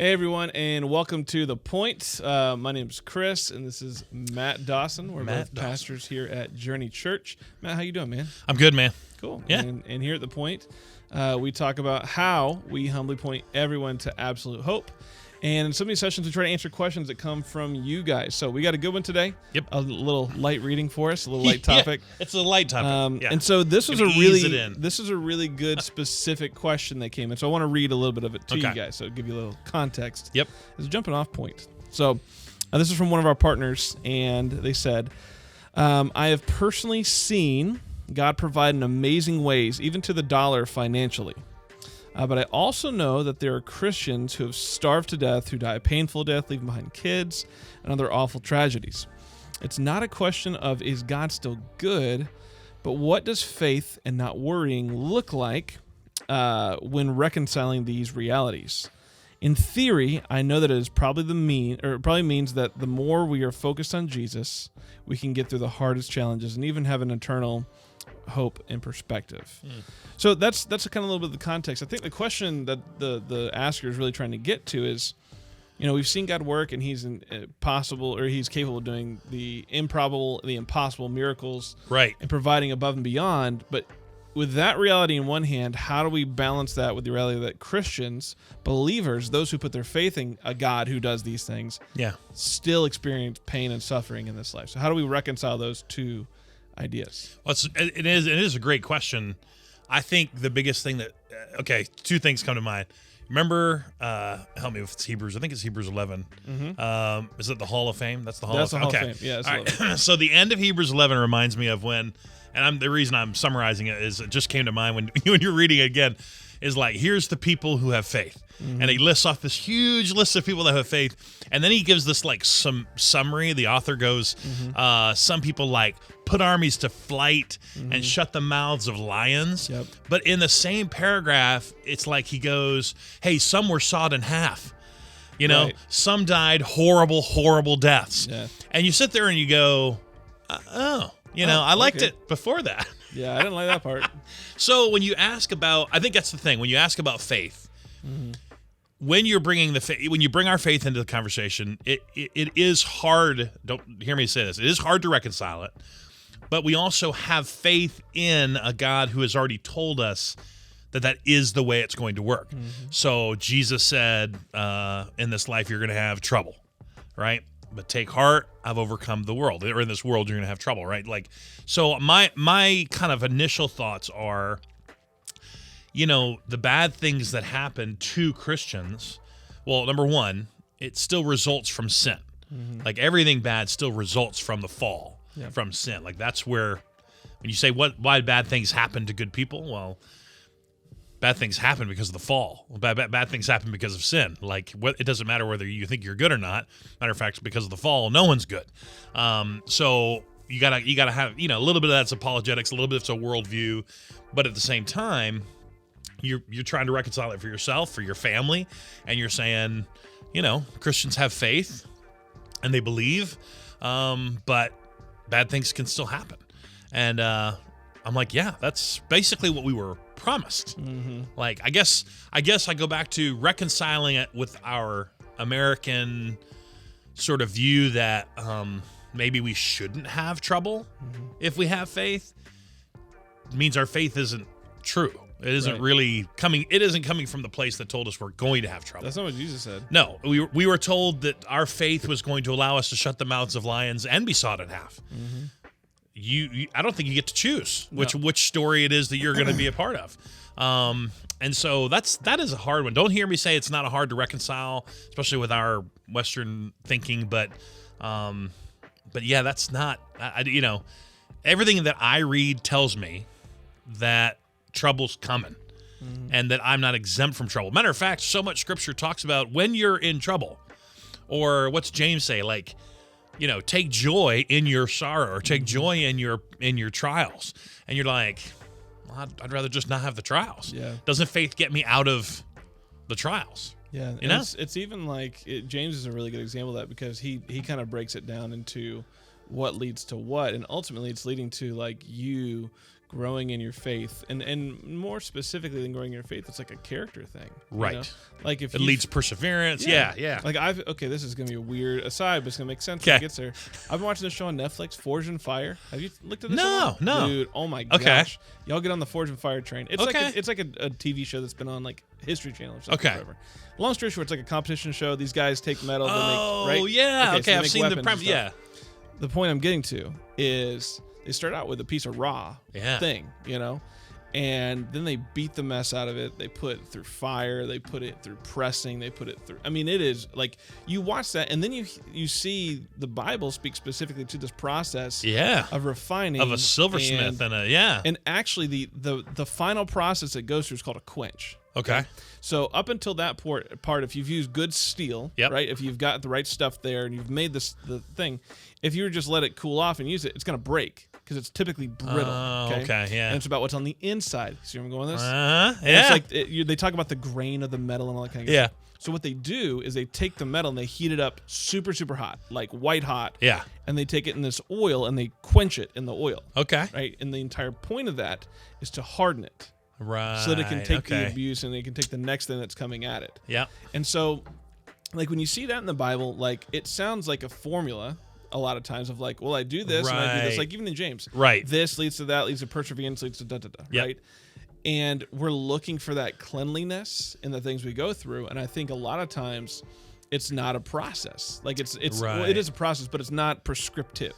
Hey everyone, and welcome to The Point. My name is Chris, and this is Matt Dawson. We're both pastors here at Journey Church. Matt, how you doing, man? I'm good, man. Cool. Yeah. And here at The Point, we talk about how we humbly point everyone to absolute hope. And in some of these sessions, we try to answer questions that come from you guys. So we got a good one today. Yep. A little light reading for us, a little light topic. Yeah, it's a light topic. And so this was ease it in. this is a really good specific question that came in. So I want to read a little bit of it to you guys, so give you a little context. Yep. As a jumping off point. So this is from one of our partners, and they said, I have personally seen God provide in amazing ways, even to the dollar financially. But I also know that there are Christians who have starved to death, who die a painful death, leaving behind kids, and other awful tragedies. It's not a question of, is God still good, but what does faith and not worrying look like when reconciling these realities? In theory, I know that it is probably means that the more we are focused on Jesus, we can get through the hardest challenges and even have an eternal hope and perspective. So that's kind of a little bit of the context. I think the question that the asker is really trying to get to is, we've seen God work, and he's he's capable of doing the improbable, the impossible miracles, right, and providing above and beyond. But with that reality in one hand, how do we balance that with the reality that Christians, believers, those who put their faith in a God who does these things, still experience pain and suffering in this life? So how do we reconcile those two ideas? Well, it is a great question. I think the biggest thing that two things come to mind. Remember, help me with Hebrews. I think it's Hebrews 11. Mm-hmm. Is it the Hall of Fame? That's the Hall of Fame. Hall of Fame. Yeah. All right. So the end of Hebrews 11 reminds me of when, and the reason I'm summarizing it is it just came to mind when you're reading it again, is like, here's the people who have faith. Mm-hmm. And he lists off this huge list of people that have faith. And then he gives this like some summary. The author goes, some people like put armies to flight and shut the mouths of lions. Yep. But in the same paragraph, it's like he goes, hey, some were sawed in half. Right. Some died horrible, horrible deaths. Yeah. And you sit there and you go, I liked it before that. Yeah, I didn't like that part. So when you ask about, I think that's the thing. When you ask about faith, when you're bringing when you bring our faith into the conversation, it is hard. Don't hear me say this. It is hard to reconcile it, but we also have faith in a God who has already told us that is the way it's going to work. So Jesus said, in this life you're going to have trouble, right? But take heart, I've overcome the world. Or in this world, you're going to have trouble, right? So my kind of initial thoughts are, the bad things that happen to Christians, well, number one, it still results from sin. Mm-hmm. Like everything bad still results from the fall, from sin. Like that's where, when you say why bad things happen to good people, well, bad things happen because of the fall. Bad things happen because of sin. Like it doesn't matter whether you think you're good or not. Matter of fact, because of the fall, no one's good. So you gotta have a little bit of that's apologetics, a little bit of it's a worldview, but at the same time, you're trying to reconcile it for yourself, for your family, and you're saying, Christians have faith and they believe, but bad things can still happen. And I'm like, yeah, that's basically what we were promised. Mm-hmm. Like, I guess I go back to reconciling it with our American sort of view that maybe we shouldn't have trouble if we have faith. It means our faith isn't true. It isn't really coming. It isn't coming from the place that told us we're going to have trouble. That's not what Jesus said. No, we were told that our faith was going to allow us to shut the mouths of lions and be sawed in half. Mm-hmm. I don't think you get to choose which story it is that you're going to be a part of. And so that is a hard one. Don't hear me say it's not hard to reconcile, especially with our Western thinking. But yeah, that's not. Everything that I read tells me that trouble's coming, and that I'm not exempt from trouble. Matter of fact, so much Scripture talks about when you're in trouble, or what's James say, like, take joy in your sorrow, or take joy in your trials. And you're like, well, I'd rather just not have the trials. Yeah. Doesn't faith get me out of the trials? Yeah. It's even like James is a really good example of that, because he kind of breaks it down into what leads to what, and ultimately it's leading to like you growing in your faith, and more specifically than growing in your faith, it's like a character thing, Right. you know? Like if It leads perseverance. Yeah. Like this is gonna be a weird aside, but it's gonna make sense when it gets there. I've been watching this show on Netflix, Forge and Fire. Have you looked at this? No. Dude, oh my Okay. gosh, y'all get on the Forge and Fire train. It's Okay. like it's like a TV show that's been on like History Channel or something. Okay. Forever. Long story short, it's like a competition show. These guys take metal. Oh, they make, right? yeah. so Okay, they I've make seen the weapons and yeah. stuff. The point I'm getting to is they start out with a piece of raw thing, you know, and then they beat the mess out of it. They put it through fire, they put it through pressing, they put it through. I mean, it is like you watch that, and then you see the Bible speak specifically to this process, of refining of a silversmith and actually the final process it goes through is called a quench. Okay. So up until that part, if you've used good steel, right, if you've got the right stuff there and you've made the thing, if you just let it cool off and use it, it's going to break because it's typically brittle. And it's about what's on the inside. See where I'm going with this? It's like they talk about the grain of the metal and all that kind of stuff. So what they do is they take the metal and they heat it up super, super hot, like white hot. And they take it in this oil and they quench it in the oil. Right? And the entire point of that is to harden it. Right. So that it can take the abuse and they can take the next thing that's coming at it. And so, like, when you see that in the Bible, like, it sounds like a formula a lot of times of like, well, I do this and I do this. Like, even in James. This leads to that, leads to perseverance, leads to da-da-da, right? And we're looking for that cleanliness in the things we go through. And I think a lot of times it's not a process. Like, well, it is a process, but it's not prescriptive.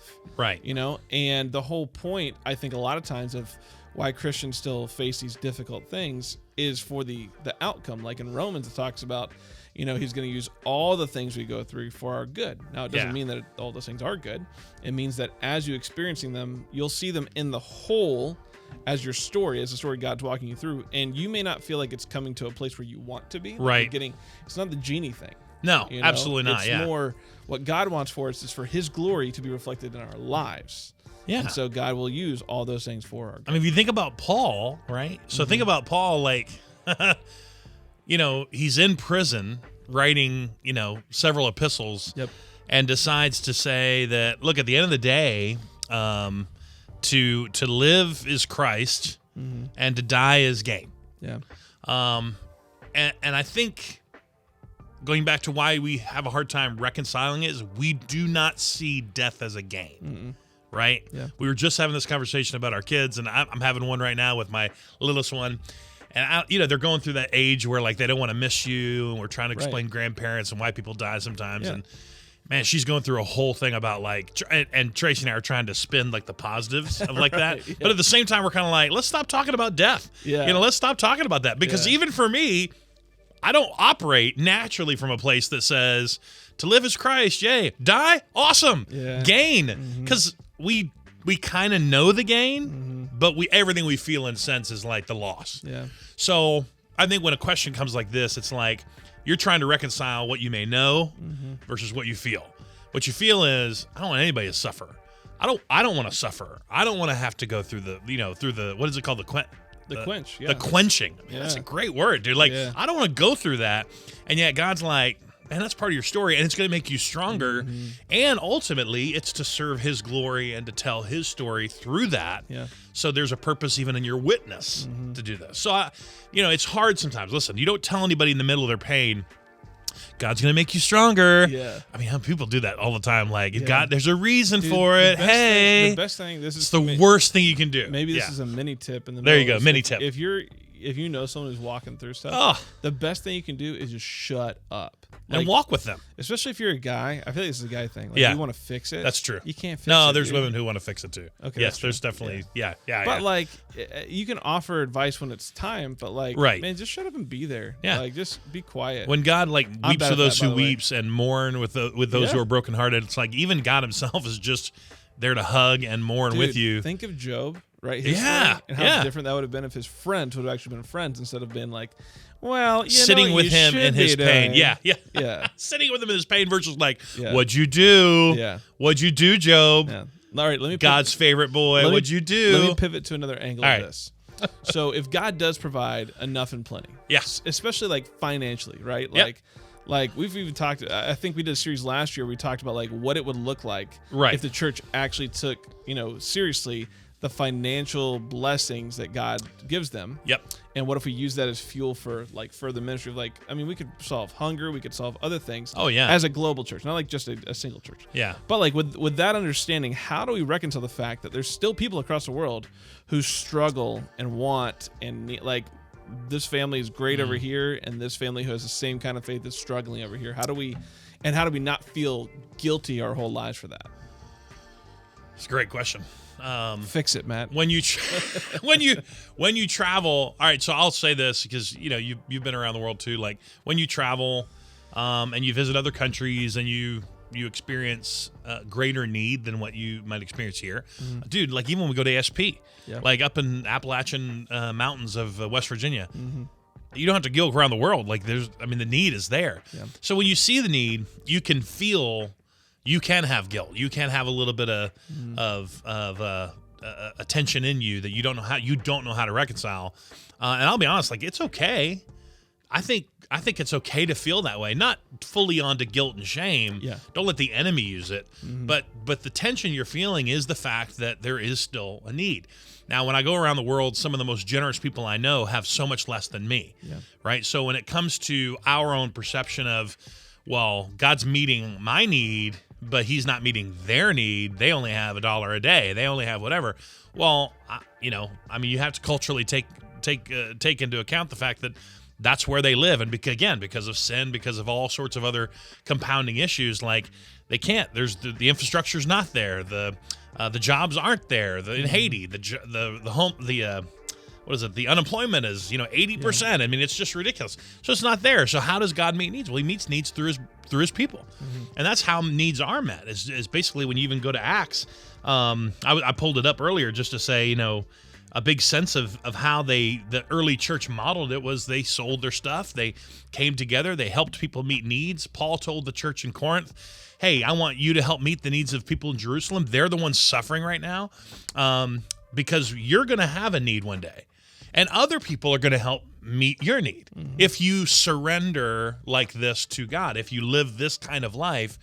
You know? And the whole point, I think, a lot of times of why Christians still face these difficult things is for the outcome. Like in Romans, it talks about, you know, he's going to use all the things we go through for our good. Now, it doesn't mean that all those things are good. It means that as you're experiencing them, you'll see them in the whole as your story, as the story God's walking you through. And you may not feel like it's coming to a place where you want to be. Like it's not the genie thing. No, you know? absolutely not. It's more what God wants for us is for his glory to be reflected in our lives. And so God will use all those things for our good. I mean, if you think about Paul, right? So think about Paul, like, you know, he's in prison writing, you know, several epistles and decides to say that, look, at the end of the day, to live is Christ and to die is gain. And I think going back to why we have a hard time reconciling it is we do not see death as a gain. Right? We were just having this conversation about our kids, and I'm having one right now with my littlest one. And, you know, they're going through that age where, like, they don't want to miss you, and we're trying to explain grandparents and why people die sometimes. And, man, she's going through a whole thing about, like, and Tracy and I are trying to spin, like, the positives of, like, that. But at the same time, we're kind of like, let's stop talking about death. You know, let's stop talking about that. Because even for me, I don't operate naturally from a place that says, to live is Christ, yay. Die, awesome. Gain. Because we kind of know the gain, but everything we feel and sense is like the loss. So I think when a question comes like this, it's like you're trying to reconcile what you may know versus what you feel. What you feel is, I don't want anybody to suffer. I don't want to suffer. I don't want to have to go through the what is it called? The quench. The quenching. I mean, that's a great word, dude. Like, I don't want to go through that. And yet God's like, man, that's part of your story, and it's going to make you stronger. And ultimately, it's to serve his glory and to tell his story through that. So there's a purpose even in your witness to do this. So, you know, it's hard sometimes. Listen, you don't tell anybody in the middle of their pain, God's going to make you stronger. I mean, how people do that all the time. Like, God, there's a reason for it. The best thing, it's the worst thing you can do. Maybe this is a mini tip. There you go, mini tip. If you know someone who's walking through stuff, the best thing you can do is just shut up. And walk with them. Especially if you're a guy. I feel like this is a guy thing. Like, you want to fix it. That's true. You can't fix it. No, there's women who want to fix it too. Okay. Yes, there's definitely, But, like, you can offer advice when it's time, but, like, man, just shut up and be there. Like, just be quiet. When God, like, weeps for those who weeps and mourn with those who are brokenhearted, it's like even God himself is just there to hug and mourn with you. Think of Job, right? His story, and how different that would have been if his friends would have actually been friends instead of being like, well, sitting with him in his pain. Sitting with him in his pain versus like, what'd you do? What'd you do, Job? All right, let me God's favorite boy. What'd you do? Let me pivot to another angle of this. So if God does provide enough and plenty, yes, especially like financially, right? Like we've even talked. I think we did a series last year. We talked about like what it would look like if the church actually took seriously the financial blessings that God gives them. Yep. And what if we use that as fuel for like further ministry? Like, I mean, we could solve hunger. We could solve other things. Oh, yeah. As a global church, not like just a single church. Yeah. But like with that understanding, how do we reconcile the fact that there's still people across the world who struggle and want and need, like this family is great over here, and this family who has the same kind of faith is struggling over here. How do we not feel guilty our whole lives for that? It's a great question. Fix it, Matt. When you when you travel, all right. So I'll say this because you've been around the world too. Like when you travel, and you visit other countries and you experience greater need than what you might experience here, dude. Like even when we go to ASP, like up in Appalachian mountains of West Virginia. You don't have to go around the world. Like the need is there. Yeah. So when you see the need, you can feel. You can have guilt. You can have a little bit of a tension in you that you don't know how to reconcile. And I'll be honest, like it's okay. I think it's okay to feel that way. Not fully onto guilt and shame. Yeah. Don't let the enemy use it. But the tension you're feeling is the fact that there is still a need. Now, when I go around the world, some of the most generous people I know have so much less than me. Yeah. Right. So when it comes to our own perception of, well, God's meeting my need, but he's not meeting their need. They only have $1 a day. They only have whatever. Well, you have to culturally take into account the fact that that's where they live. And because of sin, because of all sorts of other compounding issues, like they can't. There's the infrastructure's not there. The jobs aren't there. In Haiti, the unemployment is 80%. Yeah. I mean, it's just ridiculous. So it's not there. So how does God meet needs? Well, he meets needs through his people, and that's how needs are met. Is basically when you even go to Acts. I pulled it up earlier just to say a big sense of how the early church modeled it was they sold their stuff, they came together, they helped people meet needs. Paul told the church in Corinth, hey, I want you to help meet the needs of people in Jerusalem. They're the ones suffering right now, because you're going to have a need one day. And other people are going to help meet your need. If you surrender like this to God, if you live this kind of life,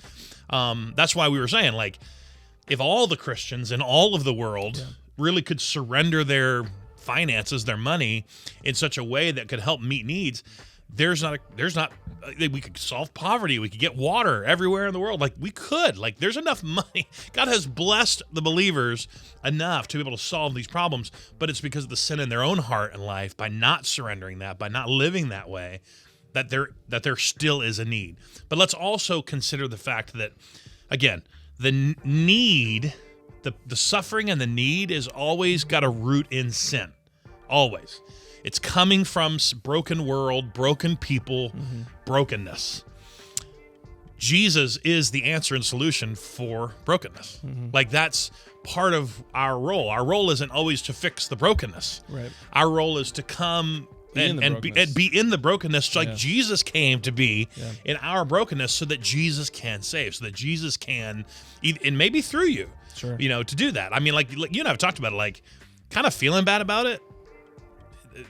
that's why we were saying, like, if all the Christians in all of the world really could surrender their finances, their money in such a way that could help meet needs, we could solve poverty. We could get water everywhere in the world. Like we could, like there's enough money. God has blessed the believers enough to be able to solve these problems, but it's because of the sin in their own heart and life by not surrendering that, by not living that way, that there still is a need. But let's also consider the fact that, again, the need, the suffering and the need is always got a root in sin. Always. It's coming from broken world, broken people, brokenness. Jesus is the answer and solution for brokenness. Like that's part of our role. Our role isn't always to fix the brokenness. Right. Our role is to come and be in the brokenness like Jesus came to be in our brokenness so that Jesus can save, so that Jesus can, and maybe through you, to do that. I mean, like you and I have talked about it, like kind of feeling bad about it.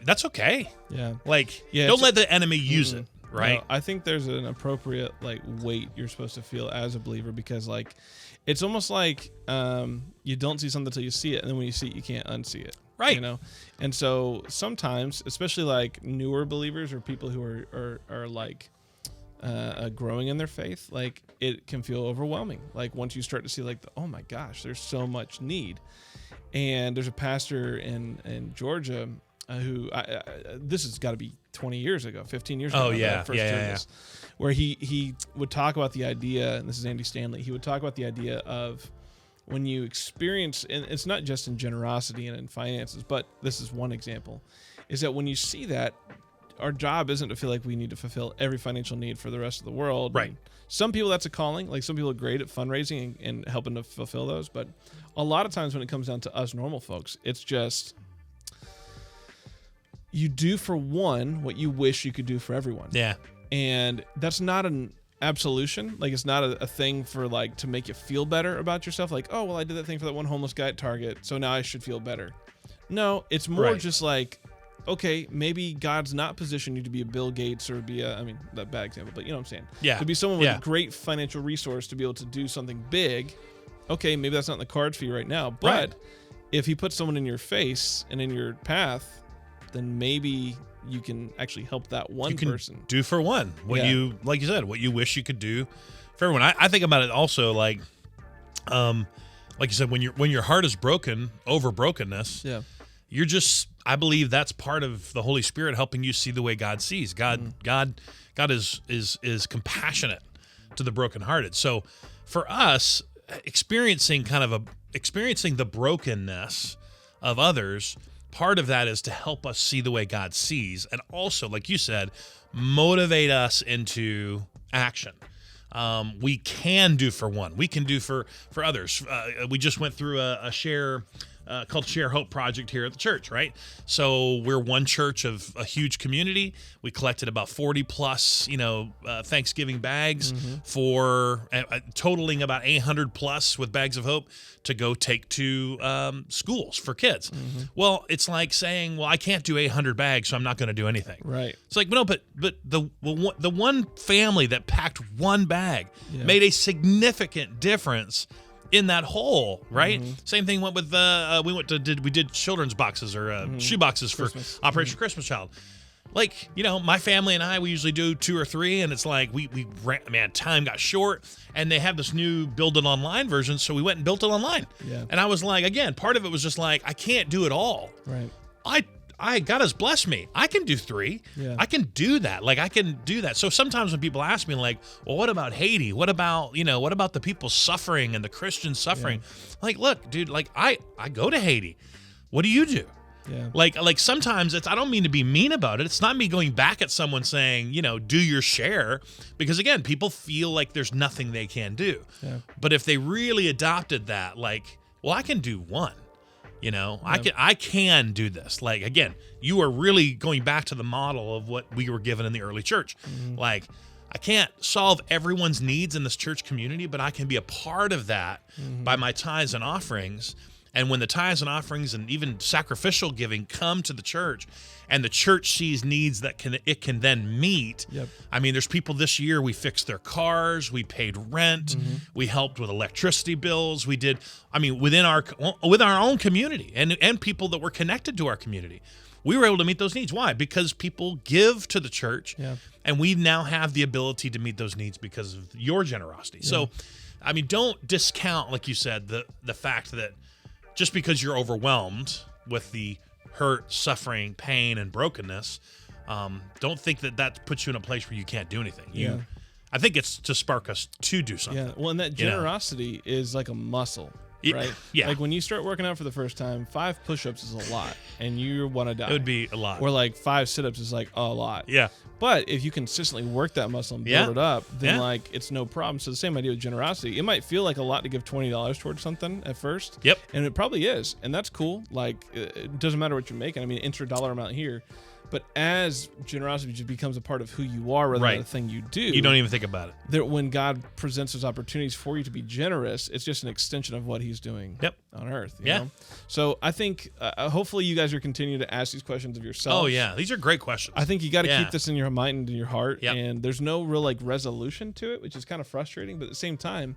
That's okay. Yeah. Like, don't let the enemy use it, right? I think there's an appropriate weight you're supposed to feel as a believer, because it's almost like you don't see something until you see it, and then when you see it, you can't unsee it. Right. And so sometimes, especially newer believers or people who are growing in their faith, it can feel overwhelming. Like once you start to see oh my gosh, there's so much need. And there's a pastor in Georgia who this has got to be 20 years ago, 15 years ago. Oh, yeah. This, where he would talk about the idea, and this is Andy Stanley, he would talk about the idea of when you experience, and it's not just in generosity and in finances, but this is one example, is that when you see that, our job isn't to feel like we need to fulfill every financial need for the rest of the world. Right. And some people, that's a calling. Like some people are great at fundraising and helping to fulfill those. But a lot of times when it comes down to us normal folks, it's just you do for one what you wish you could do for everyone. Yeah. And that's not an absolution. Like it's not a thing for to make you feel better about yourself. Like, oh, well, I did that thing for that one homeless guy at Target, so now I should feel better. No, it's more just okay, maybe God's not positioned you to be a Bill Gates or be a, I mean, that bad example, but you know what I'm saying? Yeah. To be someone with a great financial resource to be able to do something big. Okay, maybe that's not in the cards for you right now, but if he puts someone in your face and in your path, then maybe you can actually help that one person. Do for one what you, like you said, what you wish you could do for everyone. I think about it also like you said, when your heart is broken over brokenness, you're just, I believe that's part of the Holy Spirit helping you see the way God sees. God is compassionate to the brokenhearted. So for us, experiencing the brokenness of others, part of that is to help us see the way God sees, and also, like you said, motivate us into action. We can do for one. We can do for others. We just went through a share called Share Hope project here at the church, right? So we're one church of a huge community. We collected about 40 plus, Thanksgiving bags for totaling about 800 plus with bags of hope to go take to schools for kids. Well, it's like saying, well, I can't do 800 bags, so I'm not going to do anything. Right. It's like, no, but the one family that packed one bag made a significant difference in that whole, right? Same thing went with we did children's boxes or shoe boxes for Christmas. Operation Christmas Child. Like, my family and I, we usually do 2 or 3, and it's like we ran, man, time got short, and they have this new build it online version, so we went and built it online. Yeah. And I was like, again, part of it was just like, I can't do it all. Right. God has blessed me. I can do 3. Yeah. I can do that. Like, I can do that. So sometimes when people ask me, like, well, what about Haiti? What about the people suffering and the Christians suffering? Like, look, dude, like I go to Haiti. What do you do? Yeah. Like sometimes I don't mean to be mean about it. It's not me going back at someone saying, do your share, because again, people feel like there's nothing they can do. Yeah. But if they really adopted that, like, well, I can do one. I can do this. Like, again, you are really going back to the model of what we were given in the early church. Like, I can't solve everyone's needs in this church community, but I can be a part of that by my tithes and offerings. And when the tithes and offerings and even sacrificial giving come to the church, and the church sees needs that it can then meet. Yep. I mean, there's people this year, we fixed their cars, we paid rent, we helped with electricity bills, we did, within our own community and people that were connected to our community. We were able to meet those needs. Why? Because people give to the church, and we now have the ability to meet those needs because of your generosity. So, don't discount, like you said, the fact that just because you're overwhelmed with the hurt, suffering, pain, and brokenness, don't think that puts you in a place where you can't do anything. I think it's to spark us to do something. Yeah. Well, and that generosity is like a muscle, right? Yeah. Like when you start working out for the first time, 5 push-ups is a lot, and you want to die. It would be a lot. Or like 5 sit-ups is like a lot. Yeah. But if you consistently work that muscle and build it up, then like it's no problem. So the same idea with generosity. It might feel like a lot to give $20 towards something at first. Yep. And it probably is. And that's cool. Like it doesn't matter what you're making. Enter dollar amount here. But as generosity just becomes a part of who you are rather than a thing you do. You don't even think about it. That when God presents those opportunities for you to be generous, it's just an extension of what he's doing on earth. You know? So I think hopefully you guys are continuing to ask these questions of yourself. Oh, yeah. These are great questions. I think you got to keep this in your mind and in your heart. Yep. And there's no real resolution to it, which is kind of frustrating. But at the same time,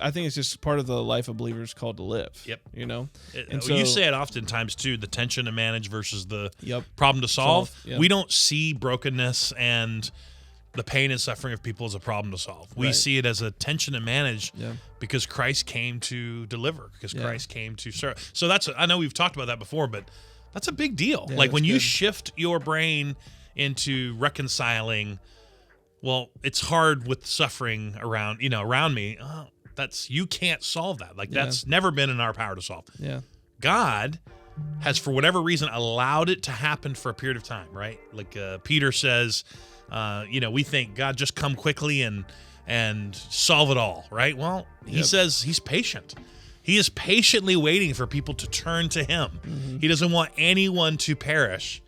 I think it's just part of the life a believer is called to live. Yep. And so you say it oftentimes too, the tension to manage versus the Yep. problem to solve. Yep. We don't see brokenness and the pain and suffering of people as a problem to solve. We see it as a tension to manage because Christ came to deliver, because Christ came to serve. So I know we've talked about that before, but that's a big deal. Yeah, like when you good. shift your brain into reconciling, well, it's hard with suffering around me. You can't solve that. Like that's never been in our power to solve. Yeah. God has, for whatever reason, allowed it to happen for a period of time, right? Like Peter says, we think God just come quickly and solve it all, right? Well, he says he's patient. He is patiently waiting for people to turn to him. He doesn't want anyone to perish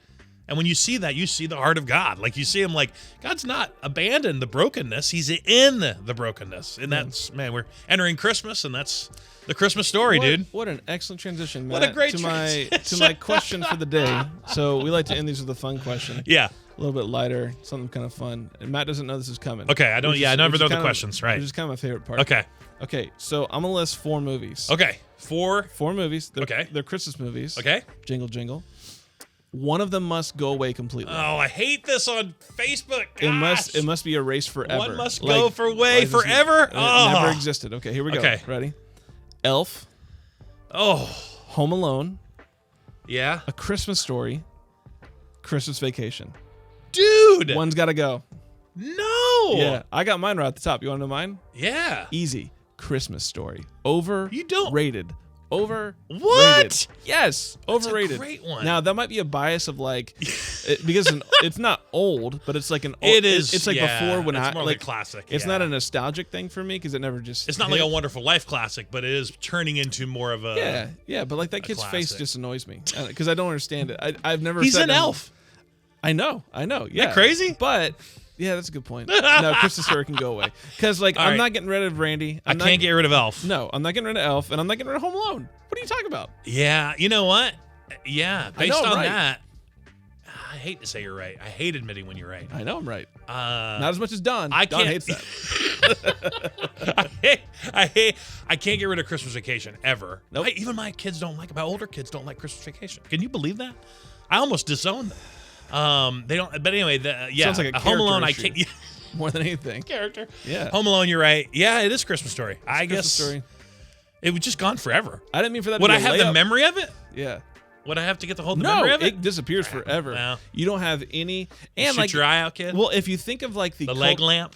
And when you see that, you see the heart of God. Like you see him like, God's not abandoned the brokenness. He's in the brokenness. And that's, man, we're entering Christmas, and that's the Christmas story, dude. What an excellent transition, Matt. What a great to transition. my question for the day. So we like to end these with a fun question. Yeah. A little bit lighter, something kind of fun. And Matt doesn't know this is coming. Okay, I don't. Yeah, I never know the kind of- questions. Right. Which is kind of my favorite part. Okay. Okay, so I'm gonna list 4 movies. Okay. 4. 4 movies. Okay. They're Christmas movies. Okay. Jingle, jingle. One of them must go away completely. Oh, I hate this on Facebook. Gosh. It must be erased forever. One must Like- go for away like this- forever. It Oh. never existed. Okay, here we go. Okay. Ready? Elf, Oh. Home Alone, Yeah. A Christmas Story, Christmas Vacation. Dude. One's got to go. No. Yeah, I got mine right at the top. You want to know mine? Yeah. Easy. Christmas Story. Overrated. You don't- Overrated. What? Yes, overrated. great one. Now that might be a bias of like, because it's not old, but it's like an. It is. It's like yeah, before when it's I more like like classic. It's yeah. not a nostalgic thing for me because it never just. It's not hit. like a Wonderful Life classic, but it is turning into more of a. Yeah, but like that kid's face classic. just annoys me because I don't understand it. I've never. He's sat an down- elf. I know. Yeah, that crazy? But yeah, that's a good point. No, Christmas Story can go away because like All I'm right. not getting rid of Randy. I can't get rid of Elf. No, I'm not getting rid of Elf, and I'm not getting rid of Home Alone. What are you talking about? Yeah, you know what? Yeah, I based know I'm on right. that, I hate to say you're right. I hate admitting when you're right. I know I'm right. Not Not as much as Don. I Don can't- hates that. I can't get rid of Christmas Vacation ever. Nope. Even my kids don't like. My older kids don't like Christmas Vacation. Can you believe that? I almost disown them. They don't. But anyway, yeah. Sounds like a Home Alone. character I can't. issue. More than anything. Character. Yeah. Home Alone. You're right. Yeah, it is Christmas Story. I guess Christmas Story. it was just gone forever. I didn't mean for that. Would to I be a have the layup. memory of it? Yeah. Would I have to get the whole No, memory of it? it disappears forever. Well. You don't have any. And Shoot like, your eye out, kid. well, if you think of like the leg lamp.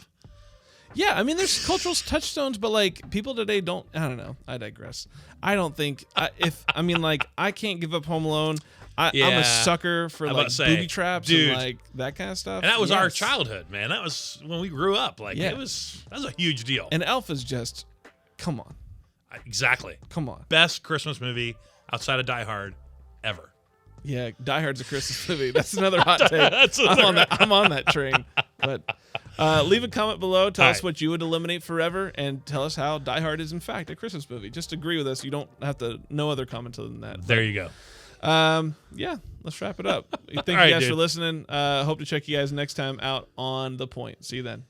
Yeah, I mean, there's cultural touchstones, but like people today don't. I don't know. I digress. I don't think I can't give up Home Alone. I'm Yeah. a sucker for I'm about like to say, booby traps dude. and like that kind of stuff. And that was our Yes. childhood, man. That was when we grew up. Like Yeah. that was a huge deal. And Elf is just, come on, Exactly. come on. Best Christmas movie outside of Die Hard ever. Yeah, Die Hard's a Christmas movie. That's another hot take. That's I'm on that train. But leave a comment below. Tell All us right. what you would eliminate forever, and tell us how Die Hard is in fact a Christmas movie. Just agree with us. You don't have to. No other comment other than that. There you go. Yeah, let's wrap it up. Thank you right, guys for dude. listening. Hope to check you guys next time out on The Point. See you then.